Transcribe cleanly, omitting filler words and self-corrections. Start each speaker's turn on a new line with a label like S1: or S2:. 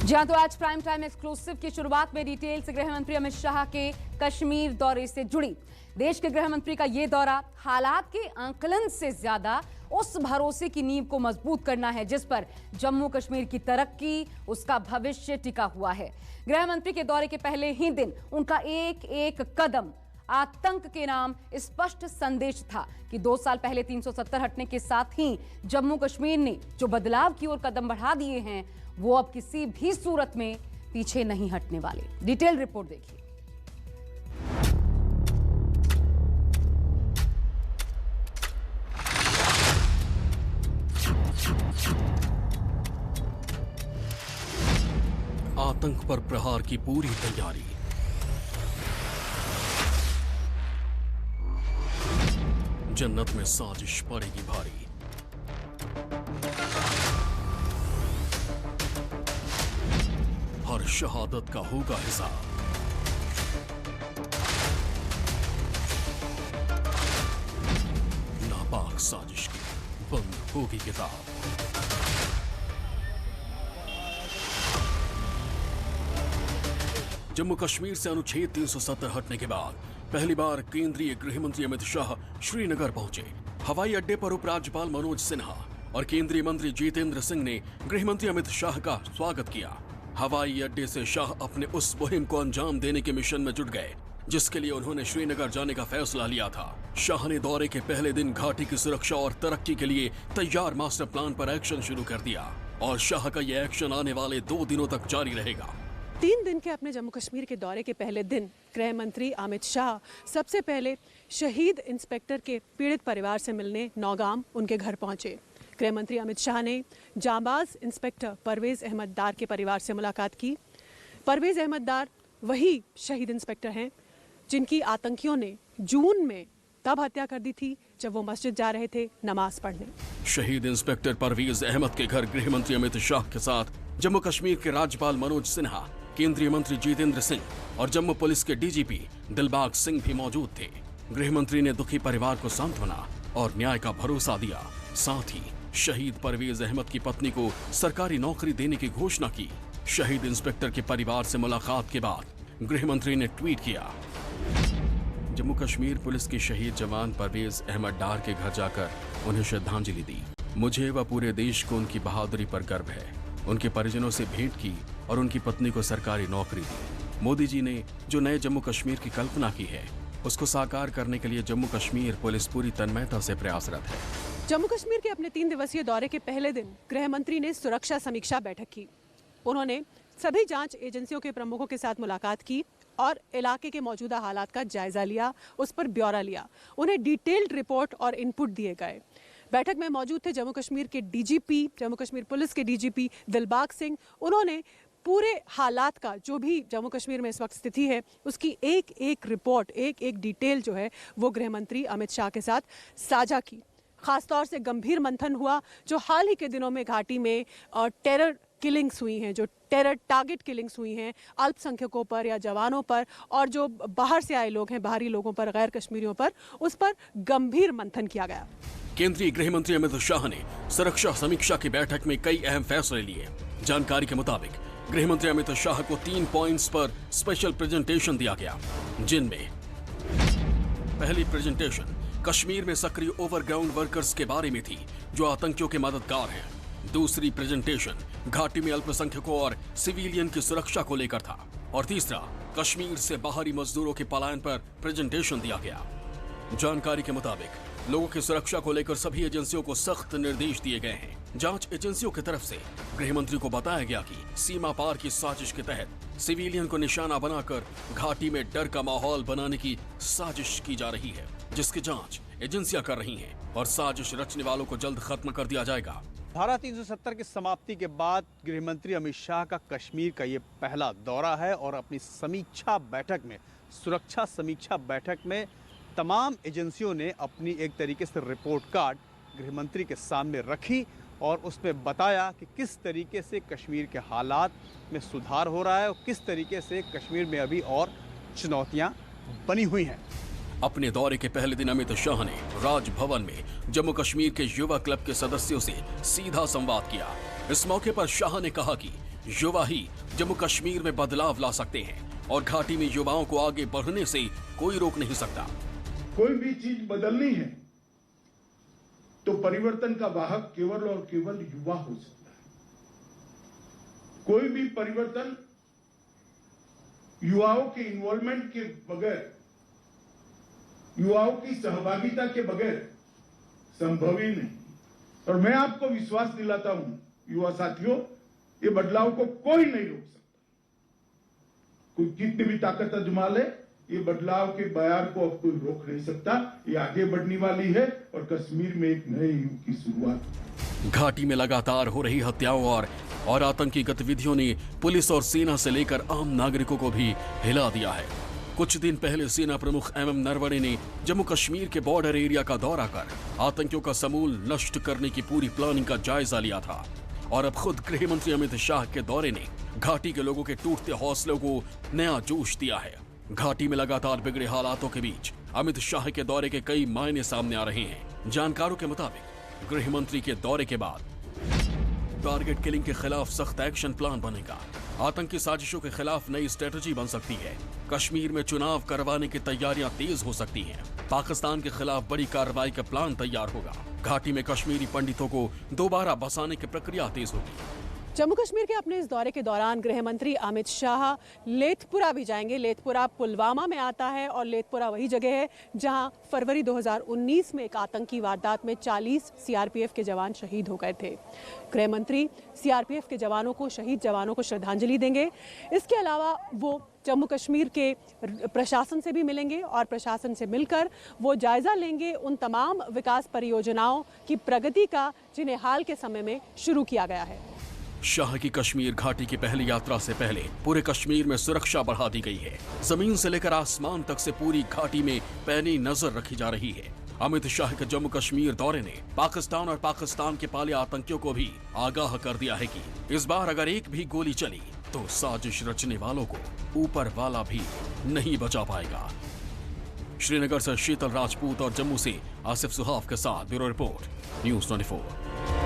S1: जी हाँ, तो आज प्राइम टाइम एक्सक्लूसिव की शुरुआत में डिटेल्स गृह मंत्री अमित शाह के कश्मीर दौरे से जुड़ी। देश के गृह मंत्री का ये दौरा हालात के आंकलन से ज्यादा उस भरोसे की नींव को मजबूत करना है जिस पर जम्मू कश्मीर की तरक्की, उसका भविष्य टिका हुआ है। गृह मंत्री के दौरे के पहले ही दिन उनका एक एक कदम आतंक के नाम स्पष्ट संदेश था कि 2 साल पहले 370 हटने के साथ ही जम्मू कश्मीर ने जो बदलाव की ओर कदम बढ़ा दिए हैं वो अब किसी भी सूरत में पीछे नहीं हटने वाले। डिटेल रिपोर्ट देखिए।
S2: आतंक पर प्रहार की पूरी तैयारी। जन्नत में साजिश पड़ेगी भारी। हर शहादत का होगा हिसाब। नापाक साजिश की बंद होगी किताब। जम्मू कश्मीर से अनुच्छेद 370 हटने के बाद पहली बार केंद्रीय गृह मंत्री अमित शाह श्रीनगर पहुंचे। हवाई अड्डे पर उपराज्यपाल मनोज सिन्हा और केंद्रीय मंत्री जितेंद्र सिंह ने गृह मंत्री अमित शाह का स्वागत किया। हवाई अड्डे से शाह अपने उस मुहिम को अंजाम देने के मिशन में जुट गए जिसके लिए उन्होंने श्रीनगर जाने का फैसला लिया था। शाह ने दौरे के पहले दिन घाटी की सुरक्षा और तरक्की के लिए तैयार मास्टर प्लान पर एक्शन शुरू कर दिया और शाह का यह एक्शन आने वाले 2 दिनों तक जारी रहेगा।
S3: 3 दिन के अपने जम्मू कश्मीर के दौरे के पहले दिन गृह मंत्री अमित शाह सबसे पहले शहीद इंस्पेक्टर के पीड़ित परिवार से मिलने नौगाम उनके घर पहुंचे। गृह मंत्री अमित शाह ने जांबाज इंस्पेक्टर परवेज अहमद डार के परिवार से मुलाकात की। परवेज अहमद डार वही शहीद इंस्पेक्टर हैं जिनकी आतंकियों ने जून में तब हत्या कर दी थी जब वो मस्जिद जा रहे थे नमाज पढ़ने।
S2: शहीद इंस्पेक्टर परवेज अहमद के घर गृह मंत्री अमित शाह के साथ जम्मू कश्मीर के राज्यपाल मनोज सिन्हा, केंद्रीय मंत्री जितेंद्र सिंह और जम्मू पुलिस के डीजीपी दिलबाग सिंह भी मौजूद थे। गृह मंत्री ने दुखी परिवार को सांत्वना और न्याय का भरोसा दिया। साथ ही शहीद परवेज अहमद की पत्नी को सरकारी नौकरी देने की घोषणा की। शहीद इंस्पेक्टर के परिवार से मुलाकात के बाद गृह मंत्री ने ट्वीट किया, जम्मू कश्मीर पुलिस के शहीद जवान परवेज अहमद डार के घर जाकर उन्हें श्रद्धांजलि दी। मुझे व पूरे देश को उनकी बहादुरी पर गर्व है। उनके परिजनों से भेंट की और उनकी पत्नी को सरकारी नौकरी दी। मोदी जी ने जो नए जम्मू कश्मीर की कल्पना की है उसको साकार करने के लिए जम्मू कश्मीर पुलिस पूरी तन्मयता से प्रयासरत है।
S3: जम्मू कश्मीर के अपने 3 दिवसीय दौरे के पहले दिन गृह मंत्री ने सुरक्षा समीक्षा बैठक की। उन्होंने सभी जांच एजेंसियों के प्रमुखों के साथ मुलाकात की और इलाके के मौजूदा हालात का जायजा लिया, उस पर ब्यौरा लिया। उन्हें डिटेल्ड रिपोर्ट और इनपुट दिए गए। बैठक में मौजूद थे जम्मू कश्मीर के डीजीपी, जम्मू कश्मीर पुलिस के डीजीपी दिलबाग सिंह। उन्होंने पूरे हालात का जो भी जम्मू कश्मीर में इस वक्त स्थिति है उसकी एक एक रिपोर्ट, एक एक डिटेल जो है वो गृह मंत्री अमित शाह के साथ साझा की। खासतौर से गंभीर मंथन हुआ जो हाल ही के दिनों में घाटी में टेरर किलिंग्स हुई हैं, जो टेरर टारगेट किलिंग्स हुई हैं अल्पसंख्यकों पर या जवानों पर, और जो बाहर से आए लोग हैं, बाहरी लोगों पर, गैर कश्मीरियों पर, उस पर गंभीर मंथन किया गया।
S2: केंद्रीय गृह मंत्री अमित शाह ने सुरक्षा समीक्षा की बैठक में कई अहम फैसले लिए। जानकारी के मुताबिक गृह मंत्री अमित शाह को 3 पॉइंट्स पर स्पेशल प्रेजेंटेशन दिया गया, जिनमें पहली प्रेजेंटेशन कश्मीर में सक्रिय ओवरग्राउंड वर्कर्स के बारे में थी जो आतंकियों के मददगार हैं। दूसरी प्रेजेंटेशन घाटी में अल्पसंख्यकों और सिविलियन की सुरक्षा को लेकर था और तीसरा कश्मीर से बाहरी मजदूरों के पलायन पर प्रेजेंटेशन दिया गया। जानकारी के मुताबिक लोगों की सुरक्षा को लेकर सभी एजेंसियों को सख्त निर्देश दिए गए हैं। जांच एजेंसियों की तरफ से गृह मंत्री को बताया गया कि सीमा पार की साजिश के तहत सिविलियन को निशाना बनाकर घाटी में डर का माहौल बनाने की साजिश की जा रही है, जिसकी जांच एजेंसियां कर रही हैं और साजिश रचने वालों को जल्द खत्म कर दिया जाएगा।
S4: धारा 370 की समाप्ति के बाद गृह मंत्री अमित शाह का कश्मीर का ये पहला दौरा है और अपनी समीक्षा बैठक में, सुरक्षा समीक्षा बैठक में तमाम एजेंसियों ने अपनी एक तरीके से रिपोर्ट कार्ड गृह मंत्री के सामने रखी और उसमें बताया कि किस तरीके से कश्मीर के हालात में सुधार हो रहा है और किस तरीके से कश्मीर में अभी और चुनौतियां बनी हुई हैं।
S2: अपने दौरे के पहले दिन अमित शाह ने राजभवन में जम्मू कश्मीर के युवा क्लब के सदस्यों से सीधा संवाद किया। इस मौके पर शाह ने कहा कि युवा ही जम्मू कश्मीर में बदलाव ला सकते हैं और घाटी में युवाओं को आगे बढ़ने से कोई रोक नहीं सकता।
S5: कोई भी चीज बदलनी है तो परिवर्तन का वाहक केवल और केवल युवा हो सकता है। कोई भी परिवर्तन युवाओं के इन्वॉल्वमेंट के बगैर, युवाओं की सहभागिता के बगैर संभव ही नहीं। और मैं आपको विश्वास दिलाता हूं युवा साथियों, ये बदलाव को कोई नहीं रोक सकता। कोई कितनी भी ताकत आजमा ले, ये बदलाव के बयार को अब कोई रोक नहीं सकता। ये आगे बढ़ने वाली है और कश्मीर में एक नए युग की शुरुआत।
S2: घाटी में लगातार हो रही हत्याओं और आतंकी गतिविधियों ने पुलिस और सेना से लेकर आम नागरिकों को भी हिला दिया है। कुछ दिन पहले सेना प्रमुख एमएम नरवणे ने जम्मू कश्मीर के बॉर्डर एरिया का दौरा कर आतंकियों का समूल नष्ट करने की पूरी प्लानिंग का जायजा लिया था। और अब खुद गृह मंत्री अमित शाह के दौरे ने घाटी के लोगों के टूटते हौसलों को नया जोश दिया है। घाटी में लगातार बिगड़े हालातों के बीच अमित शाह के दौरे के कई मायने सामने आ रहे हैं। जानकारों के मुताबिक गृह मंत्री के दौरे के बाद टारगेट किलिंग के खिलाफ सख्त एक्शन प्लान बनेगा। आतंकी साजिशों के खिलाफ नई स्ट्रेटजी बन सकती है। कश्मीर में चुनाव करवाने की तैयारियां तेज हो सकती हैं। पाकिस्तान के खिलाफ बड़ी कार्रवाई का प्लान तैयार होगा। घाटी में कश्मीरी पंडितों को दोबारा बसाने की प्रक्रिया तेज होगी।
S3: जम्मू कश्मीर के अपने इस दौरे के दौरान गृह मंत्री अमित शाह लेथपुरा भी जाएंगे। लेथपुरा पुलवामा में आता है और लेथपुरा वही जगह है जहां फरवरी 2019 में एक आतंकी वारदात में 40 सीआरपीएफ के जवान शहीद हो गए थे। गृह मंत्री सीआरपीएफ के जवानों को, शहीद जवानों को श्रद्धांजलि देंगे। इसके अलावा वो जम्मू कश्मीर के प्रशासन से भी मिलेंगे और प्रशासन से मिलकर वो जायजा लेंगे उन तमाम विकास परियोजनाओं की प्रगति का जिन्हें हाल के समय में शुरू किया गया है।
S2: शाह की कश्मीर घाटी की पहली यात्रा से पहले पूरे कश्मीर में सुरक्षा बढ़ा दी गई है। जमीन से लेकर आसमान तक से पूरी घाटी में पैनी नजर रखी जा रही है। अमित शाह के जम्मू कश्मीर दौरे ने पाकिस्तान और पाकिस्तान के पाले आतंकियों को भी आगाह कर दिया है कि इस बार अगर एक भी गोली चली तो साजिश रचने वालों को ऊपर वाला भी नहीं बचा पाएगा। श्रीनगर से शीतल राजपूत और जम्मू से आसिफ सुहाफ के साथ ब्यूरो रिपोर्ट, न्यूज़ 24।